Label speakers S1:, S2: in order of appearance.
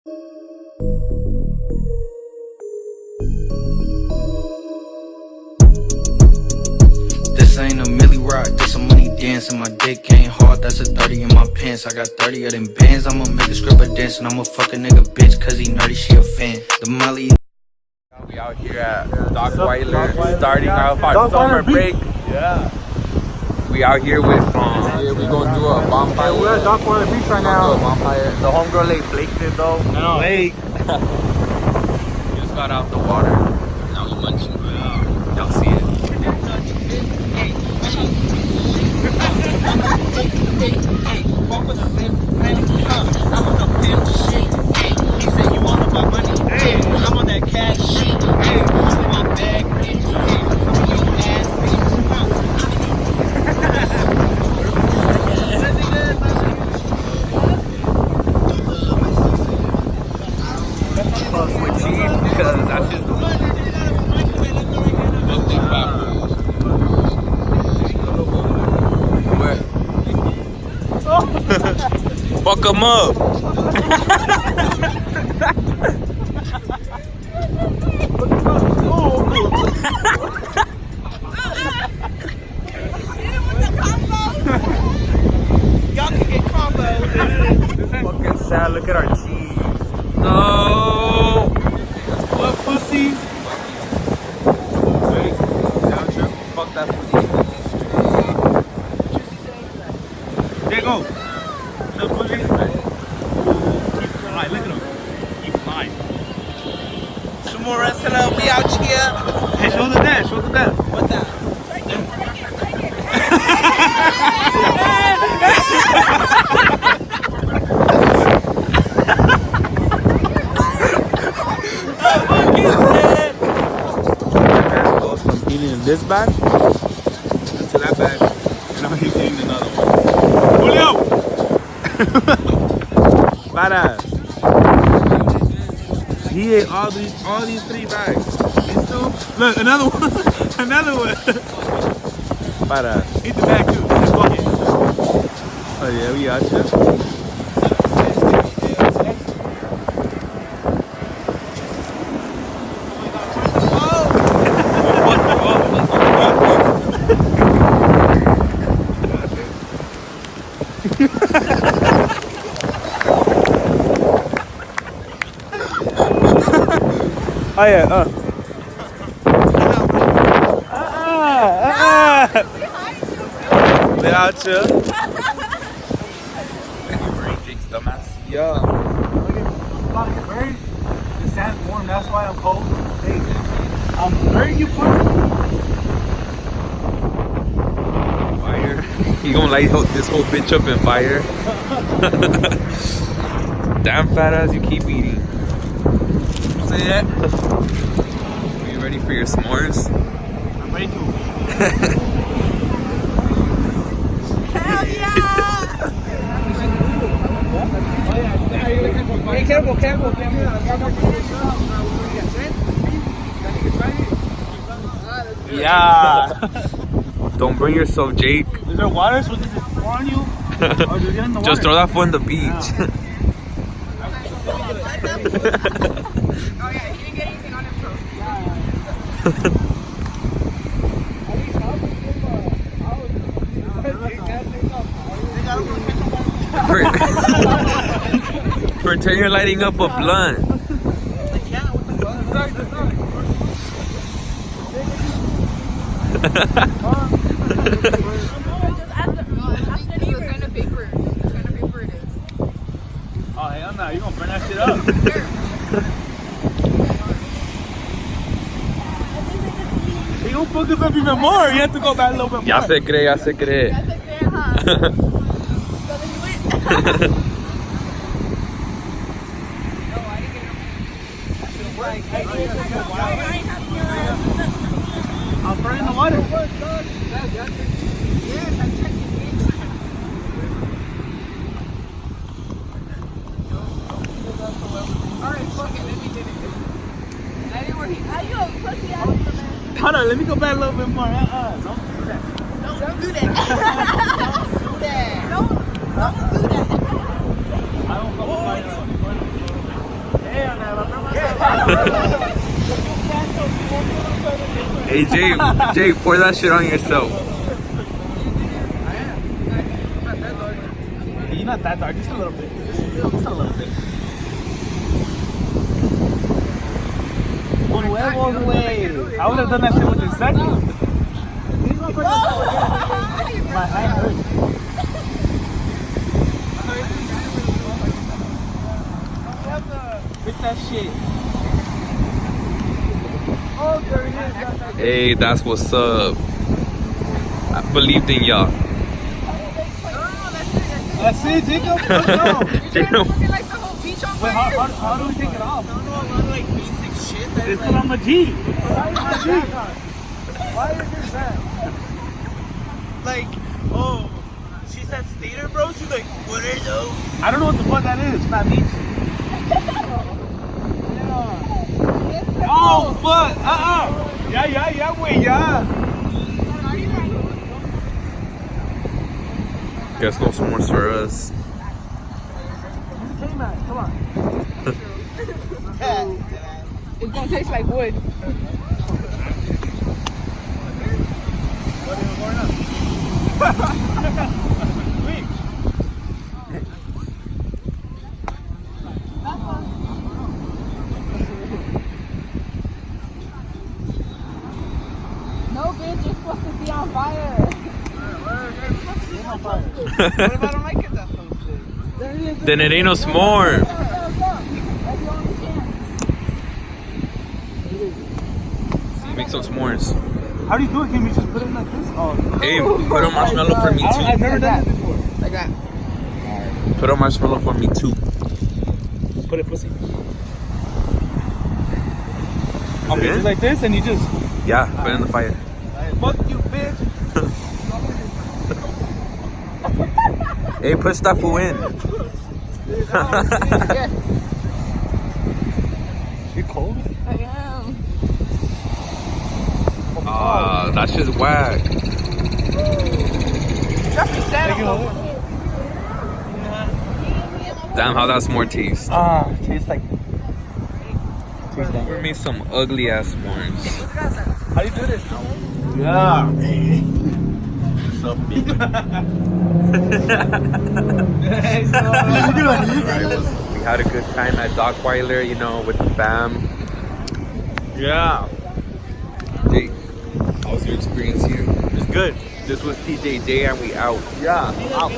S1: This ain't a milli rock, this a money dance, and my dick ain't hard, that's a 30 in my pants. I got 30 of them bands, I'ma make a stripper dance, and I'ma fuck a nigga bitch, cause he nerdy, she a fan. The Molly.
S2: We out here at Dockweiler, starting off our summer break.
S3: Yeah.
S2: We out here with, here we gonna do a bonfire.
S3: We're at Dockweiler Beach right now.
S2: Do a bonfire. The homegirl late flaked it though.
S3: No. Lake.
S2: We just got out the water. Now we munching. Y'all see it?
S3: I'm on that cash sheet. Hey, my bag.
S2: Plus with cheese because that's just fuck them up.
S3: Y'all can get combos.
S2: Fucking sad. Look at our cheese. No.
S3: What pussies?
S2: Wait. Fuck that pussy.
S3: There you go. Little pussy. Keep flying. Look at him. Keep flying.
S4: Some more wrestling up. We out here.
S3: Hey, show the dad. Show the dad.
S4: What that?
S3: Goes from eating in this bag to that bag, and now he's eating another one. Julio! Badass. He ate all these 3 bags. These 2. Look, another one. Another one. Badass. Eat the bag too. Just fuck it. Oh yeah, we got you. Oh yeah, Without you.
S2: Drinks, dumbass.
S3: Yeah. I'm about to get buried. The sand's warm, that's why I'm cold. Hey, I'm burying you, pussy.
S2: Fire. He gonna light this whole bitch up in fire. Damn fat ass, you keep eating.
S3: Say that.
S2: Are you ready for your s'mores?
S3: I'm ready to.
S4: Hell yeah! Hey, careful.
S2: Yeah. Don't bring yourself, Jake.
S3: Is there water? So does it pour on you? Or do you get in the water?
S2: Just throw that foot in the beach.
S4: Oh yeah, he didn't get anything on him,
S2: Pretend you're lighting up a blunt.
S3: Oh hell no, you gonna burn that shit up. He gonna fuck us up even more. You have to go back a little bit more.
S2: Ya se cree, ya se cree.
S3: I'll throw it in the water. Hold on, let me go back a little bit more. Don't do that.
S4: Don't do that. Don't do that. Don't do that.
S3: I don't fuck with fire.
S2: Hey Jay, pour that shit on yourself.
S3: You're not that dark, just a little bit. Just a little bit. Con huevos, güey. I would have done that shit with the second. My hand hurts. Get that shit. Oh, there it is.
S2: Hey, that's what's up. I believed in y'all.
S3: That's it, Jacob. Let's go.
S2: Jacob.
S4: Looking like the whole beach on
S3: Wait,
S4: fire.
S3: how do we take it off?
S4: I don't know, a lot of like basic shit that
S3: It's
S4: like,
S3: on my G. Why is my G? Why is this that?
S4: like, oh, she said stater, bro. She's like, what are those?
S3: I don't know what the fuck that is. It's not me. Oh, fuck. Yeah, wait, yeah.
S2: Guess no s'mores for us.
S3: Come on.
S4: It's gonna taste like wood. No, bitch, you're supposed to be on fire. What if I don't like it that close?
S2: Then it ain't no s'more.
S4: That's the only chance.
S2: Make some s'mores.
S3: How do you do it? Can we just put it like this? Oh,
S2: Hey, put a marshmallow for me
S3: I've
S2: too.
S3: never done this before.
S4: Like that.
S2: Put a marshmallow for me too.
S3: Put it, pussy. Okay, just like this, and you just.
S2: Yeah, put it in the fire.
S3: Fuck you, bitch.
S2: Hey, push that fool in.
S3: You cold?
S4: I am.
S2: Ah, that shit's whack. Damn, how that s'more taste.
S3: Ah, tastes like. Tastes like.
S2: We made some ugly ass s'mores.
S3: How do you do this? Yeah. What's up, bitch?
S2: We had a good time at Dockweiler, you know, with the fam.
S3: Yeah.
S2: Jay, how was your experience here?
S3: It's good.
S2: This was TJJ and we out.
S3: Yeah. Out.